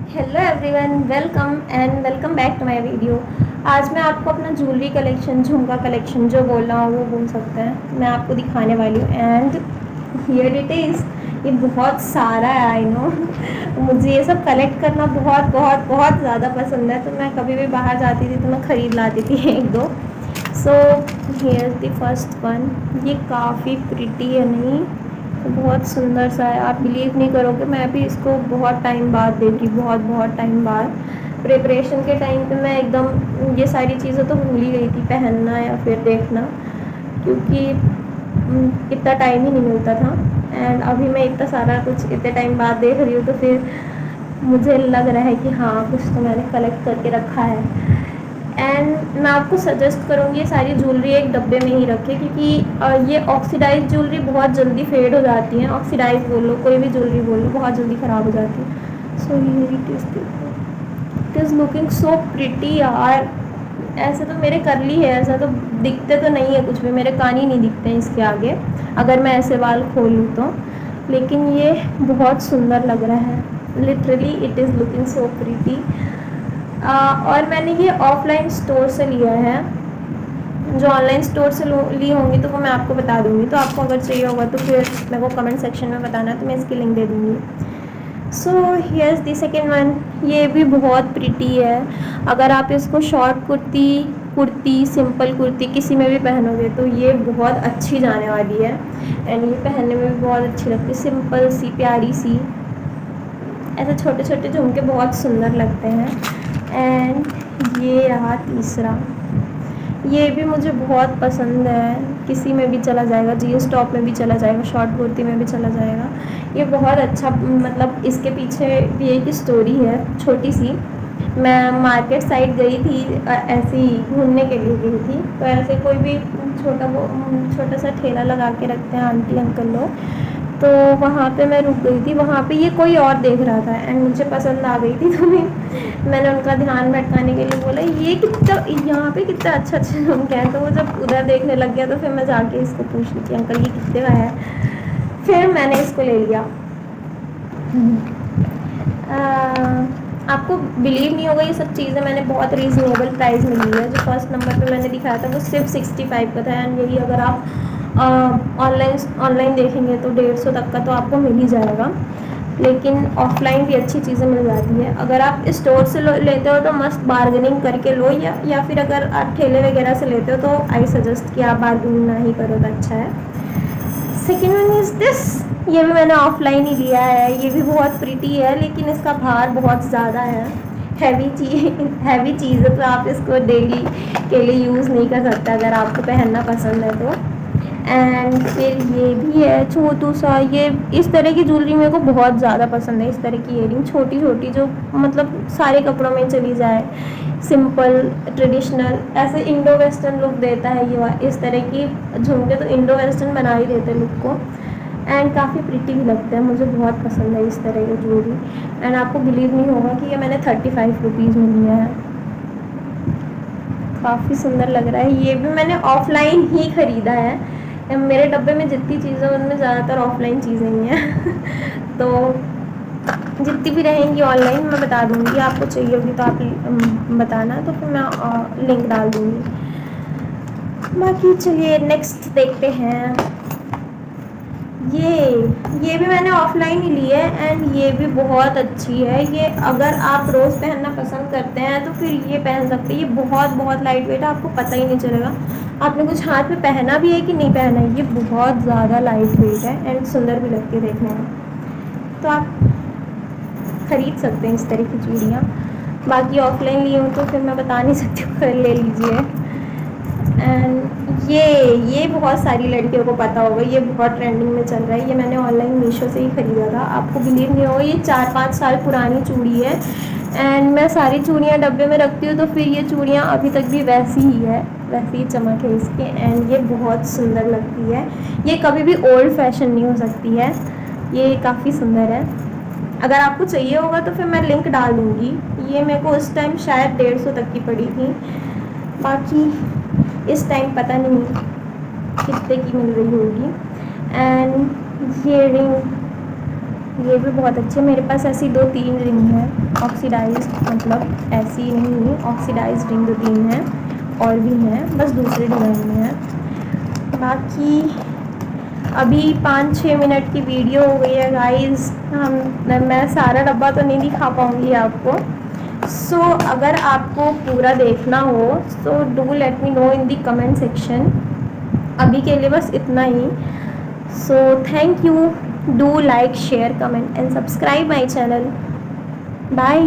Hello everyone, welcome back to my video. आज मैं आपको अपना ज्वेलरी कलेक्शन, झुमका कलेक्शन जो बोल रहा हूँ वो बोल सकते हैं, मैं आपको दिखाने वाली हूँ। And here it is. ये बहुत सारा है, आई नो। मुझे ये सब कलेक्ट करना बहुत बहुत बहुत ज़्यादा पसंद है, तो मैं कभी भी बाहर जाती थी तो मैं ख़रीद लाती थी एक दो। So here the first one. ये काफ़ी प्रिटी है, नहीं बहुत सुंदर सा है। आप बिलीव नहीं करोगे, मैं भी इसको बहुत टाइम बाद देखी, बहुत बहुत टाइम बाद। प्रिपरेशन के टाइम पे मैं एकदम ये सारी चीज़ें तो भूल ही गई थी, पहनना या फिर देखना, क्योंकि इतना टाइम ही नहीं मिलता था। एंड अभी मैं इतना सारा कुछ इतने टाइम बाद देख रही हूँ, तो फिर मुझे लग रहा है कि हाँ, कुछ तो मैंने कलेक्ट करके रखा है। एंड मैं आपको सजेस्ट करूँगी ये सारी ज्वेलरी एक डब्बे में ही रखें, क्योंकि ये ऑक्सीडाइज ज्वेलरी बहुत जल्दी फेड हो जाती है। ऑक्सीडाइज बोल लो, कोई भी ज्वेलरी बोल लो, बहुत जल्दी ख़राब हो जाती है। So it is looking so pretty यार। ऐसे तो मेरे करली है, ऐसा तो दिखते तो नहीं है कुछ भी, मेरे कान ही नहीं दिखते हैं इसके आगे अगर मैं ऐसे बाल खोलूँ तो। लेकिन ये बहुत सुंदर लग रहा है, literally it is looking so pretty. और मैंने ये ऑफलाइन स्टोर से लिया है। जो ऑनलाइन स्टोर से ली होंगी तो वो मैं आपको बता दूँगी, तो आपको अगर चाहिए होगा तो फिर मेरे को कमेंट सेक्शन में बताना, तो मैं इसकी लिंक दे दूँगी। So here's the second one. ये भी बहुत प्रिटी है। अगर आप इसको शॉर्ट कुर्ती सिंपल कुर्ती किसी में भी पहनोगे तो ये बहुत अच्छी जाने वाली है। एंड ये पहनने में भी बहुत अच्छी लगती है, सिंपल सी प्यारी सी। ऐसे छोटे छोटे झुमके बहुत सुंदर लगते हैं। एंड ये रहा तीसरा। ये भी मुझे बहुत पसंद है, किसी में भी चला जाएगा, जीन्स टॉप में भी चला जाएगा, शॉर्ट कुर्ती में भी चला जाएगा। ये बहुत अच्छा, मतलब इसके पीछे भी एक स्टोरी है छोटी सी। मैं मार्केट साइड गई थी, ऐसे ही घूमने के लिए गई थी, तो ऐसे कोई भी छोटा सा ठेला लगा के रखते हैं आंटी अंकल लोग, तो वहाँ पे मैं रुक गई थी। वहाँ पे ये कोई और देख रहा था एंड मुझे पसंद आ गई थी, तो मैंने उनका ध्यान भटकाने के लिए बोला ये कितना, यहाँ पे कितना अच्छा अच्छा झुमका है। तो वो जब उधर देखने लग गया तो फिर मैं जाके इसको पूछ ली कि अंकल ये कितने का है। फिर मैंने इसको ले लिया। आपको बिलीव नहीं होगा, ये सब चीज़ें मैंने बहुत रीज़नेबल प्राइस में ली है। जो फर्स्ट नंबर पे मैंने दिखाया था वो सिर्फ 65 का था। एंड यही अगर आप ऑनलाइन देखेंगे तो 150 तक का तो आपको मिल ही जाएगा। लेकिन ऑफलाइन भी अच्छी चीज़ें मिल जाती है। अगर आप स्टोर से लेते हो तो मस्त बार्गेनिंग करके लो, या फिर अगर आप ठेले वगैरह से लेते हो तो आई सजेस्ट कि आप बार्गेनिंग ना ही करो तो अच्छा है। Second one is this. ये भी मैंने ऑफलाइन ही लिया है। ये भी बहुत प्रिटी है, लेकिन इसका भार बहुत ज़्यादा है। हैवी चीज़ है, तो आप इसको डेली के लिए यूज़ नहीं कर सकते अगर आपको पहनना पसंद है तो। एंड फिर ये भी है छोटू सा। ये इस तरह की ज्वेलरी मेरे को बहुत ज़्यादा पसंद है। इस तरह की इयरिंग छोटी छोटी, जो मतलब सारे कपड़ों में चली जाए, सिंपल ट्रेडिशनल, ऐसे इंडो वेस्टर्न लुक देता है ये इस तरह की झुमके, तो इंडो वेस्टर्न बना ही देते हैं लुक को। एंड काफ़ी प्रिटी भी लगते हैं, मुझे बहुत पसंद है इस तरह की ज्वेलरी। एंड आपको बिलीव नहीं होगा कि ये मैंने 35 रुपीज़ में लिया है। काफ़ी सुंदर लग रहा है। ये भी मैंने ऑफलाइन ही ख़रीदा है। मेरे डब्बे में जितनी चीज़ें उनमें ज़्यादातर ऑफलाइन चीज़ें ही हैं। तो जितनी भी रहेंगी ऑनलाइन मैं बता दूँगी, आपको चाहिए होगी तो आप बताना, तो फिर मैं लिंक डाल दूँगी। बाकी चलिए नेक्स्ट देखते हैं। ये भी मैंने ऑफलाइन ही ली है। एंड ये भी बहुत अच्छी है। ये अगर आप रोज़ पहनना पसंद करते हैं तो फिर ये पहन सकते हैं। ये बहुत बहुत लाइट वेट है, आपको पता ही नहीं चलेगा आपने कुछ हाथ में पहना भी है कि नहीं पहना है। ये बहुत ज़्यादा लाइट वेट है एंड सुंदर भी लगती है देखने में, तो आप ख़रीद सकते हैं इस तरह की चूड़ियाँ। बाकी ऑफलाइन ली हूँ तो फिर मैं बता नहीं सकती हूँ, ले लीजिए। एंड ये बहुत सारी लड़कियों को पता होगा, ये बहुत ट्रेंडिंग में चल रहा है। ये मैंने ऑनलाइन मीशो से ही ख़रीदा था। आपको बिलीव नहीं होगा, ये 4-5 साल पुरानी चूड़ी है। एंड मैं सारी चूड़ियाँ डब्बे में रखती हूँ, तो फिर ये चूड़ियाँ अभी तक भी वैसी ही है, वैसी ही चमक है इसकी। एंड ये बहुत सुंदर लगती है। ये कभी भी ओल्ड फैशन नहीं हो सकती है, ये काफ़ी सुंदर है। अगर आपको चाहिए होगा तो फिर मैं लिंक डाल दूँगी। ये मेरे को उस टाइम शायद 150 तक की पड़ी थी, बाकी इस टाइम पता नहीं कितने की मिल रही होगी। एंड ये रिंग ये भी बहुत अच्छे। मेरे पास ऐसी 2-3 रिंग हैं ऑक्सीडाइज्ड, मतलब ऐसी नहीं, ऑक्सीडाइज्ड रिंग 2-3 हैं, और भी हैं, बस दूसरे डिज़ाइन में है। बाकी अभी 5-6 मिनट की वीडियो हो गई है गाइस। मैं सारा डब्बा तो नहीं दिखा पाऊँगी आपको। सो अगर आपको पूरा देखना हो so do let me know in the comment section. अभी के लिए बस इतना ही। So thank you, do like, share, comment and subscribe my channel. Bye.